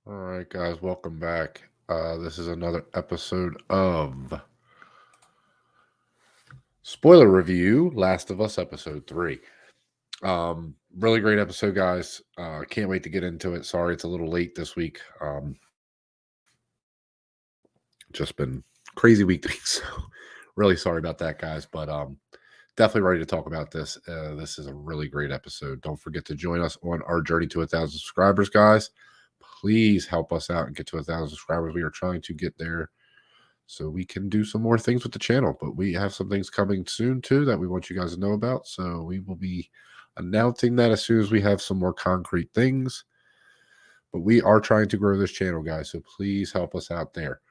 All right, guys, welcome back. This is another episode of Spoiler Review Last of Us Episode 3. Really great episode, guys. Can't wait to get into it. Sorry it's a little late this week. Just been crazy week to me, so really sorry about that, guys. But definitely ready to talk about this. This is a really great episode. Don't forget to join us on our journey to 1,000 subscribers, guys. Please help us out and get to 1,000 subscribers. We are trying to get there so we can do some more things with the channel. But we have some things coming soon too that we want you guys to know about. So we will be announcing that as soon as we have some more concrete things. But we are trying to grow this channel, guys. So please help us out there.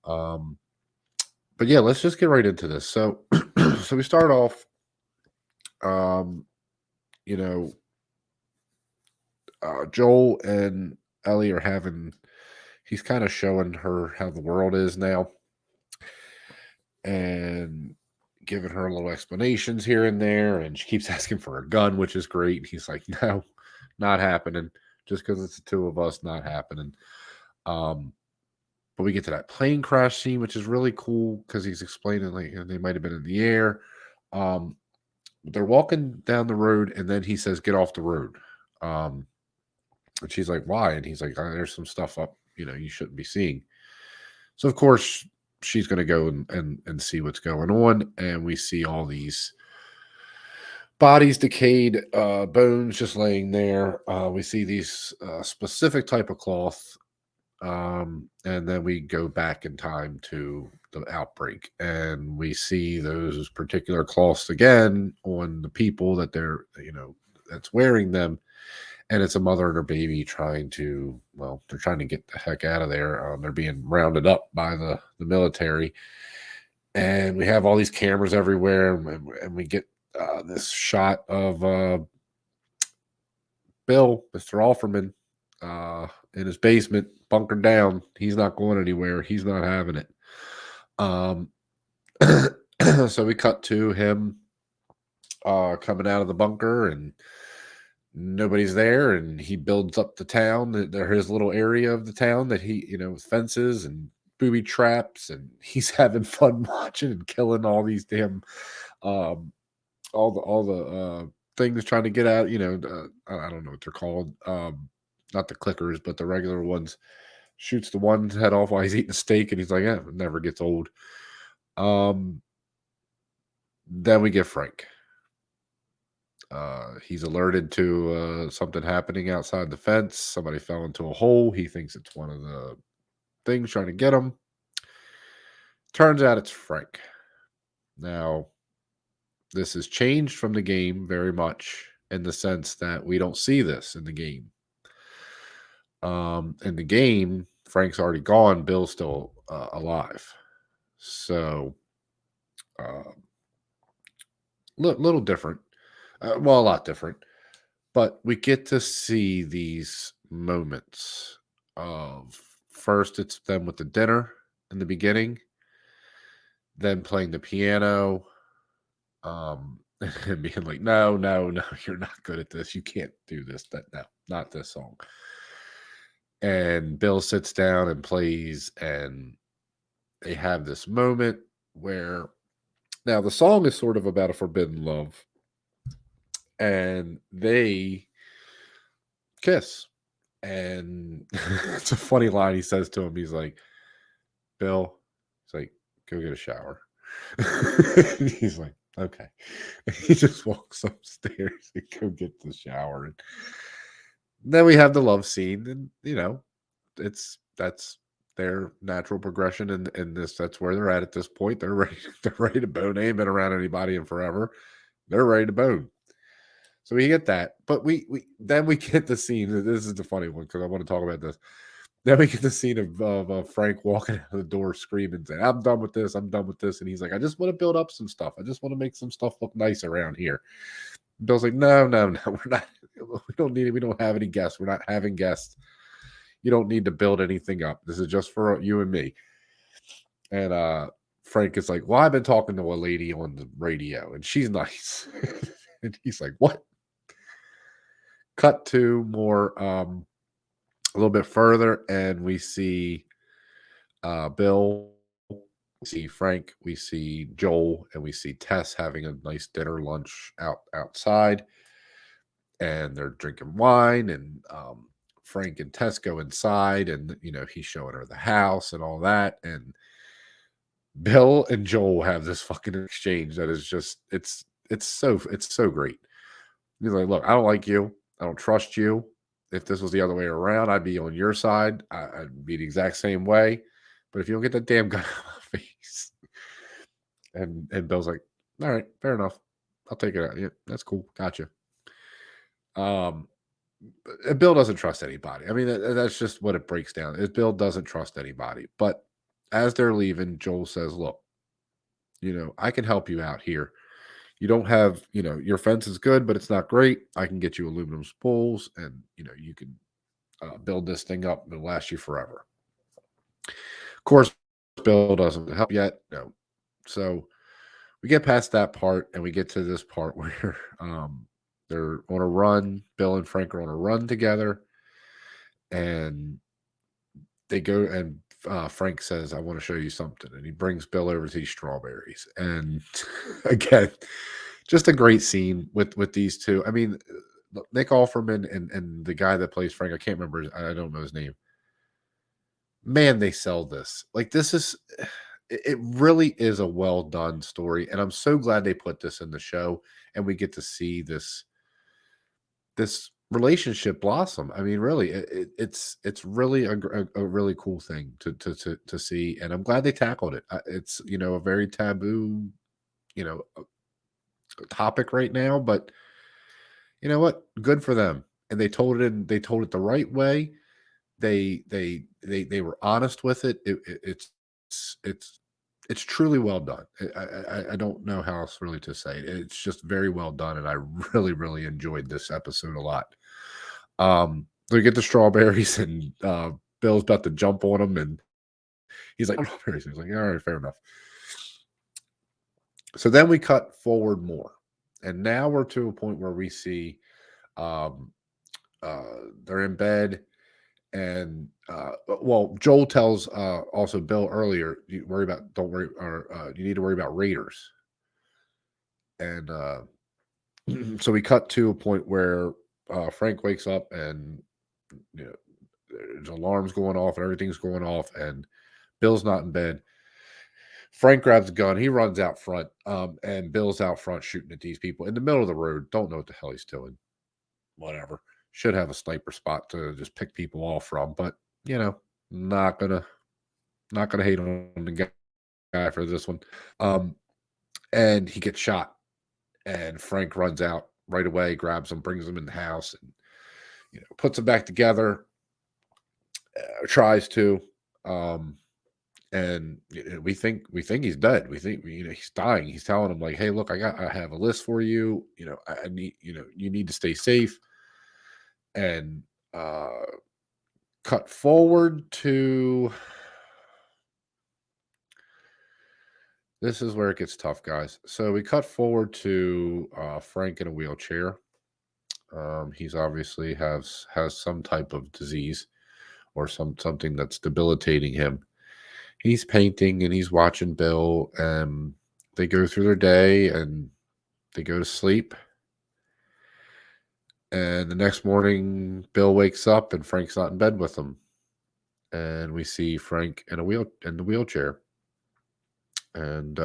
Um, but yeah, let's just get right into this. So, so we start off. Um, you know, Joel and Ellie are having. He's kind of showing her how the world is now, and giving her little explanations here and there, and she keeps asking for a gun, which is great. And he's like, "No, not happening. Just because it's the two of us, not happening." Um, but we get to that plane crash scene, which is really cool because he's explaining like they might have been in the air. Um, they're walking down the road, and then he says, "Get off the road." Um, and she's like, "Why?" And he's like, "There's some stuff up, you shouldn't be seeing." So of course she's going to go and see what's going on, and we see all these bodies decayed, bones just laying there. We see these specific type of cloth, and then we go back in time to the outbreak, and we see those particular cloths again on the people that that's wearing them, and it's a mother and her baby trying to, well, they're trying to get the heck out of there. They're being rounded up by the military, and we have all these cameras everywhere, and we get this shot of Bill, Mr. Offerman, in his basement, bunkered down. He's not going anywhere. He's not having it. Um, so we cut to him coming out of the bunker, and nobody's there, and he builds up the town, his little area of the town that he, with fences and booby traps, and he's having fun watching and killing all these damn um, all the things trying to get out. I don't know what they're called. Not the clickers, but the regular ones. Shoots the one's head off while he's eating a steak, and he's like, "Yeah, it never gets old." Um, then we get Frank. He's alerted to something happening outside the fence. Somebody fell into a hole. He thinks it's one of the things trying to get him. Turns out it's Frank. Now, this has changed from the game very much in the sense that we don't see this in the game. In the game, Frank's already gone. Bill's still alive. So, uh, little different. Well, a lot different. But we get to see these moments of, first, it's them with the dinner in the beginning, then playing the piano, and being like, "No, no, no, you're not good at this. You can't do this. That no, not this song." And Bill sits down and plays, and they have this moment where, now the song is sort of about a forbidden love, and they kiss. And it's a funny line he says to him. He's like, "Bill," he's like, "Go get a shower." He's like, "Okay." He just walks upstairs and go get the shower. And then we have the love scene, and that's their natural progression in this. That's where they're at this point. They're ready. They're ready to bone. They ain't been around anybody in forever. They're ready to bone. So we get that, but we then we get the scene. This is the funny one because I want to talk about this. Then we get the scene of Frank walking out of the door screaming, saying, "I'm done with this. I'm done with this." And he's like, "I just want to build up some stuff. I just want to make some stuff look nice around here." Bill's like, "No, no, no. We're not. We don't need it. We don't have any guests. We're not having guests. You don't need to build anything up. This is just for you and me." And Frank is like, "Well, I've been talking to a lady on the radio, and she's nice." And he's like, "What?" Cut to more a little bit further, and we see Bill, we see Frank, we see Joel, and we see Tess having a nice dinner lunch outside, and they're drinking wine, and Frank and Tess go inside, and he's showing her the house and all that, and Bill and Joel have this fucking exchange that is just it's so great. He's like, "Look, I don't like you. I don't trust you. If this was the other way around, I'd be on your side. I'd be the exact same way. But if you don't get that damn gun out of my face," and Bill's like, "All right, fair enough. I'll take it out. Yeah, that's cool. Gotcha." Um, and Bill doesn't trust anybody. I mean, that's just what it breaks down. Is Bill doesn't trust anybody. But as they're leaving, Joel says, "Look, I can help you out here. You don't have, your fence is good, but it's not great. I can get you aluminum spools, and you can build this thing up. It'll last you forever." Of course, Bill doesn't help yet. No. So we get past that part, and we get to this part where they're on a run. Bill and Frank are on a run together, and they go and Frank says, "I want to show you something," and he brings Bill over to these strawberries. And again, just a great scene with these two. I mean, Nick Offerman and the guy that plays Frank, I can't remember. I don't know his name. Man, they sell this. Like, this is it really is a well done story, and I'm so glad they put this in the show, and we get to see this relationship blossom. I mean, really, it's really a really cool thing to see, and I'm glad they tackled it. It's a very taboo you know topic right now, but you know what? Good for them. And they told it the right way. They were honest with it. It's it's truly well done. I don't know how else really to say it. It's just very well done, and I really enjoyed this episode a lot. They get the strawberries, and Bill's about to jump on them, and he's like, "Strawberries." He's like, "All right, fair enough." So then we cut forward more, and now we're to a point where we see um, they're in bed, and well, Joel tells also Bill earlier, "You worry about don't worry, or you need to worry about Raiders." And so we cut to a point where Frank wakes up, and you know there's alarms going off and everything's going off, and Bill's not in bed. Frank grabs a gun. He runs out front, and Bill's out front shooting at these people in the middle of the road. Don't know what the hell he's doing. Whatever. Should have a sniper spot to just pick people off from, but not gonna not gonna hate on the guy for this one. Um, and he gets shot, and Frank runs out right away, grabs him, brings him in the house, and puts him back together. Tries to. Um, and we think he's dead. We think he's dying. He's telling him like, "Hey, look, I have a list for you. I need you need to stay safe." And cut forward to this is where it gets tough, guys. So we cut forward to Frank in a wheelchair. He's obviously has some type of disease or something that's debilitating him. He's painting and he's watching Bill, and they go through their day and they go to sleep. And the next morning, Bill wakes up and Frank's not in bed with him. And we see Frank in the wheelchair. And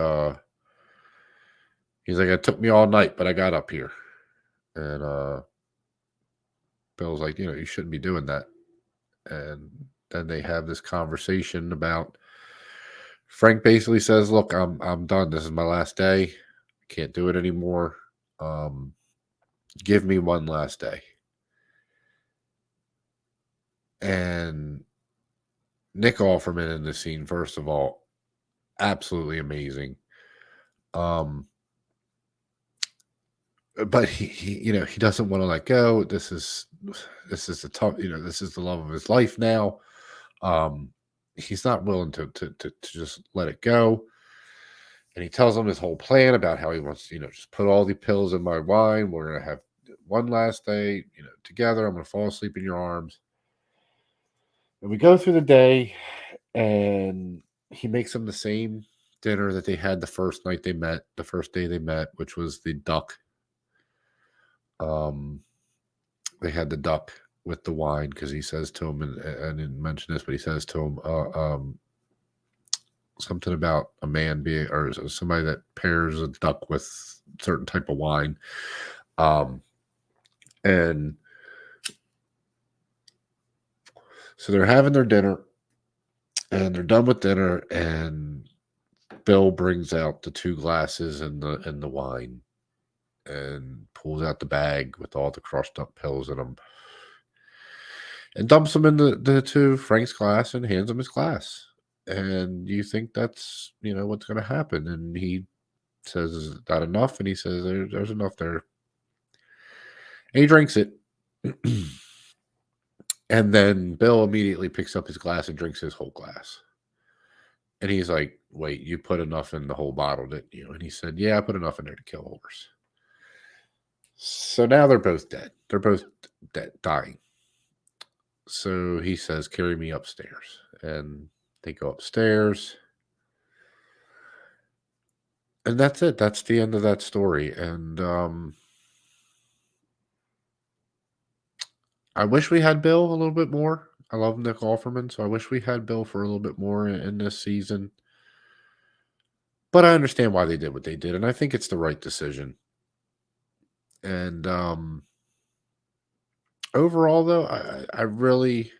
he's like, "It took me all night, but I got up here." And Bill's like, "You shouldn't be doing that." And then they have this conversation about Frank basically says, "Look, I'm done. This is my last day. I can't do it anymore. Um, give me one last day." And Nick Offerman in this scene, first of all, absolutely amazing. Um, but he doesn't want to let go. This is the tough, this is the love of his life now. Um, he's not willing to just let it go. And he tells them his whole plan about how he wants, just put all the pills in my wine. We're gonna have one last day, together. I'm gonna fall asleep in your arms. And we go through the day, and he makes them the same dinner that they had the first night they met, the first day they met, which was the duck. Um, they had the duck with the wine because he says to him, and I didn't mention this, but he says to him, something about a man being or somebody that pairs a duck with certain type of wine. Um, and so they're having their dinner, and they're done with dinner, and Bill brings out the two glasses and the wine, and pulls out the bag with all the crushed up pills in them, and dumps them into Frank's glass and hands him his glass. And you think that's what's going to happen, and he says, "Is that enough?" And he says, "There's enough there." And he drinks it. And then Bill immediately picks up his glass and drinks his whole glass. And he's like, "Wait, you put enough in the whole bottle, didn't you?" And he said, "Yeah, I put enough in there to kill a horse." So now they're both dead. They're both dead, dying. So he says, "Carry me upstairs." And they go upstairs. And that's it. That's the end of that story. And I wish we had Bill a little bit more. I love Nick Offerman, so I wish we had Bill for a little bit more in this season. But I understand why they did what they did, and I think it's the right decision. And overall, though, I really,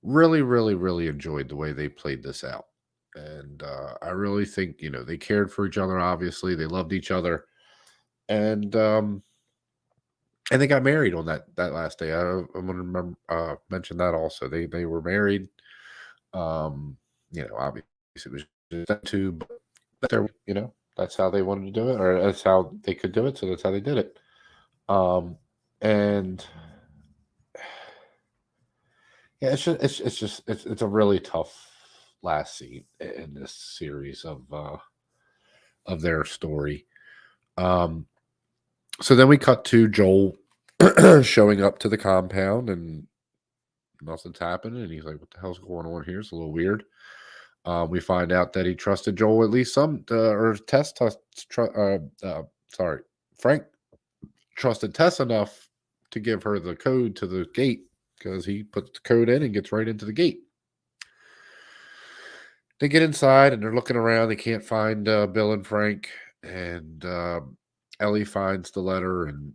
really, really, really enjoyed the way they played this out. And I really think they cared for each other. Obviously, they loved each other, and they got married on that last day. I'm going to remember mention that also. They were married. Obviously it was just that too, but that's how they wanted to do it, or that's how they could do it. So that's how they did it. And yeah, it's a really tough last scene in this series of their story. Um, so then we cut to Joel showing up to the compound, and nothing's happening, and he's like, "What the hell's going on here? It's a little weird." We find out that he trusted Joel at least some, or sorry, Frank trusted Tess enough to give her the code to the gate because he puts the code in and gets right into the gate. They get inside and they're looking around. They can't find Bill and Frank, and Ellie finds the letter, and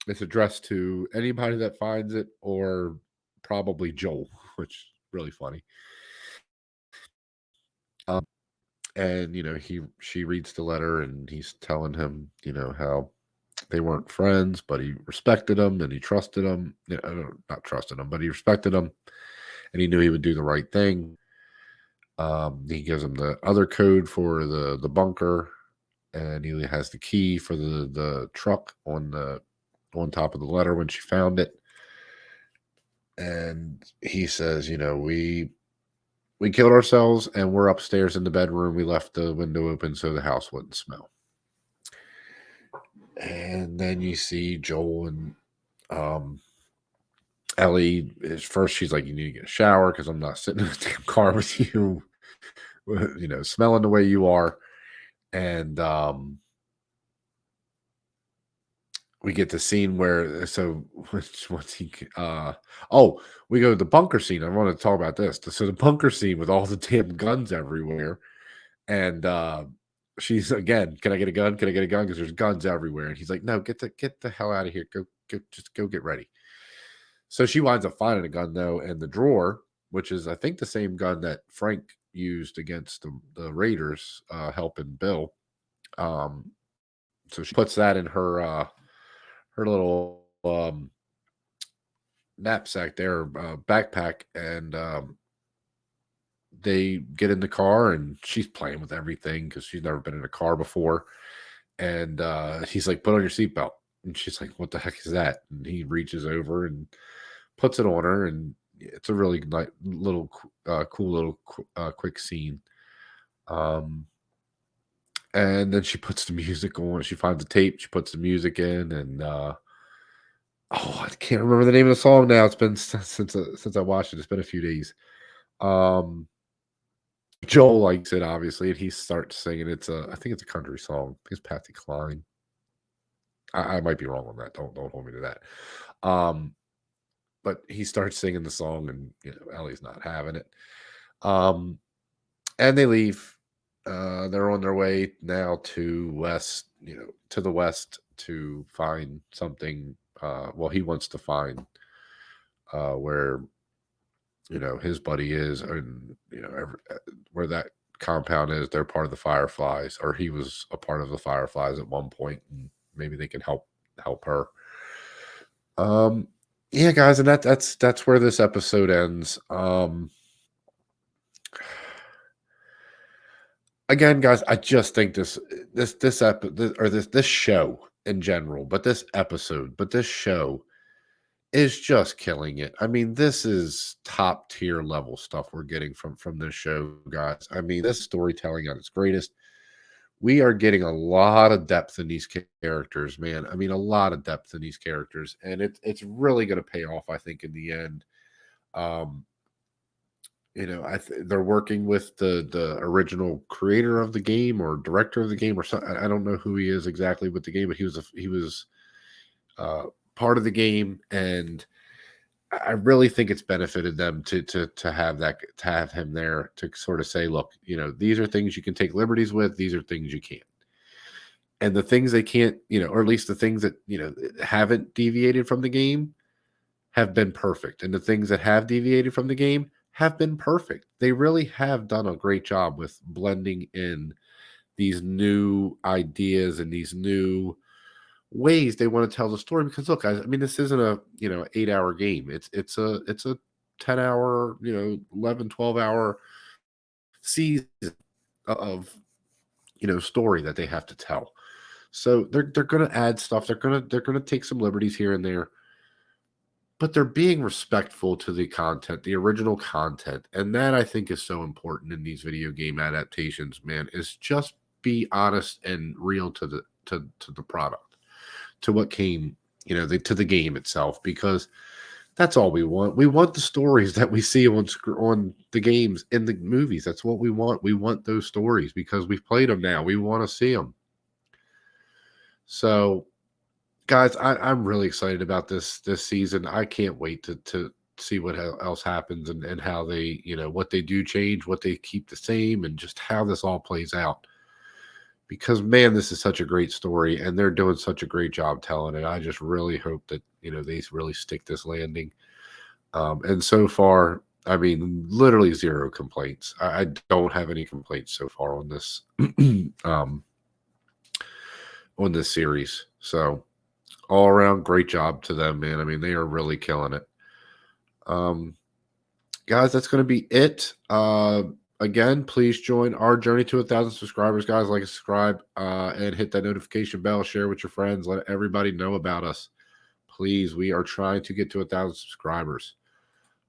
it's addressed to anybody that finds it, or probably Joel, which is really funny. And she reads the letter, and he's telling him how they weren't friends, but he respected him and he trusted him. Not trusted him, but he respected him, and he knew he would do the right thing. He gives him the other code for the bunker, and he has the key for the truck on top of the letter when she found it. And he says, we killed ourselves, and we're upstairs in the bedroom. We left the window open so the house wouldn't smell. And then you see Joel and Ellie. First, she's like, "You need to get a shower because I'm not sitting in the damn car with you, smelling the way you are." And we get the scene where once he we go to the bunker scene. I want to talk about this. So the bunker scene with all the damn guns everywhere, and she's again, "Can I get a gun? Can I get a gun?" Because there's guns everywhere, and he's like, "No, get the hell out of here. Just go get ready." So she winds up finding a gun though in the drawer, which is I think the same gun that Frank used against the Raiders, helping Bill. So she puts that in her little knapsack there, backpack, and they get in the car, and she's playing with everything because she's never been in a car before. And he's like, "Put on your seatbelt," and she's like, "What the heck is that?" And he reaches over and puts it on her, and it's a really little cool little quick scene. And then she puts the music on. She finds the tape. She puts the music in, and Oh, I can't remember the name of the song now. It's been since I watched it. It's been a few days. Um, Joel likes it obviously, and he starts singing. I think it's a country song. I think it's Patsy Cline. I might be wrong on that. Don't hold me to that. Um, but he starts singing the song, and Ellie's not having it. Um, and they leave. They're on their way now to to the west to find something. Well, he wants to find where his buddy is, and where that compound is. They're part of the Fireflies, or he was a part of the Fireflies at one point, and maybe they can help her. Yeah, guys, and that's where this episode ends. Again, guys, I just think this show in general, but this show is just killing it. I mean, this is top tier level stuff we're getting from this show, guys. I mean, this storytelling at its greatest. We are getting a lot of depth in these characters, man. I mean, a lot of depth in these characters, and it's really going to pay off, I think, in the end. Um, they're working with the original creator of the game or director of the game or something. I don't know who he is exactly with the game, but he was uh, part of the game, and I really think it's benefited them to have him there to sort of say, look, these are things you can take liberties with, these are things you can't. And the things they can't, or at least the things that, haven't deviated from the game have been perfect. And the things that have deviated from the game have been perfect. They really have done a great job with blending in these new ideas and these new ways they want to tell the story. Because look, guys, I mean, this isn't a 8-hour game. It's a 10-hour, 11, 12-hour season of story that they have to tell. So they're gonna add stuff. They're gonna take some liberties here and there, but they're being respectful to the content, the original content. And that I think is so important in these video game adaptations, man, is just be honest and real to the product, to what came, to the game itself, because that's all we want. We want the stories that we see on the games in the movies. That's what we want. We want those stories because we've played them now. We want to see them. So guys, I'm really excited about this season. I can't wait to see what else happens, and how they, what they do change, what they keep the same, and just how this all plays out. Because man, this is such a great story, and they're doing such a great job telling it. I just really hope that they really stick this landing. And so far, I mean, literally zero complaints. I don't have any complaints so far on this um, on this series. So all around great job to them, man. I mean, they are really killing it. Um, guys, that's going to be it. Again, please join our journey to 1,000 subscribers, guys. Like and subscribe, and hit that notification bell. Share with your friends. Let everybody know about us, please. We are trying to get to 1,000 subscribers.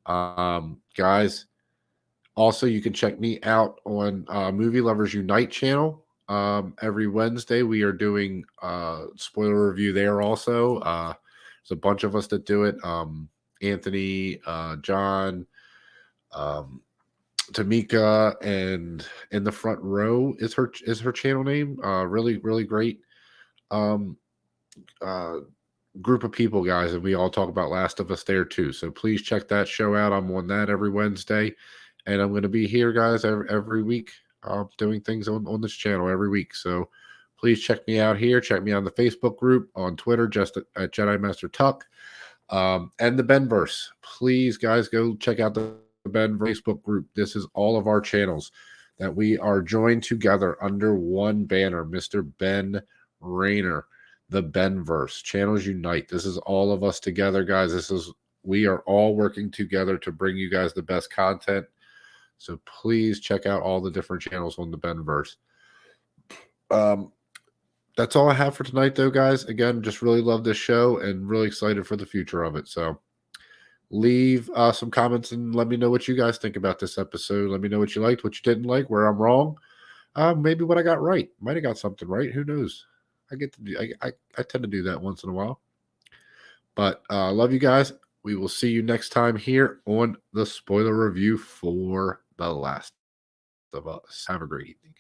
Guys, also you can check me out on Movie Lovers Unite channel. Every Wednesday we are doing spoiler review there also. There's a bunch of us that do it. Anthony, John, um, Tamika, and In the Front Row is her channel name. Really, really great um, uh, group of people, guys, and we all talk about Last of Us there too. So please check that show out. I'm on that every Wednesday, and I'm going to be here, guys, every week, doing things on this channel every week. So please check me out here. Check me out on the Facebook group, on Twitter, just at Jedi Master Tuck, and the Benverse. Please, guys, go check out the Ben Facebook group. This is all of our channels that we are joined together under one banner, Mr. Ben Rayner, the Benverse. Channels unite. This is all of us together, guys. We are all working together to bring you guys the best content. So please check out all the different channels on the Benverse. That's all I have for tonight, though, guys. Again, just really love this show and really excited for the future of it. So leave some comments and let me know what you guys think about this episode. Let me know what you liked, what you didn't like, where I'm wrong. Maybe what I got right. Might have got something right. Who knows? I tend to do that once in a while. But love you guys. We will see you next time here on the spoiler review for The Last of Us. Have a great evening.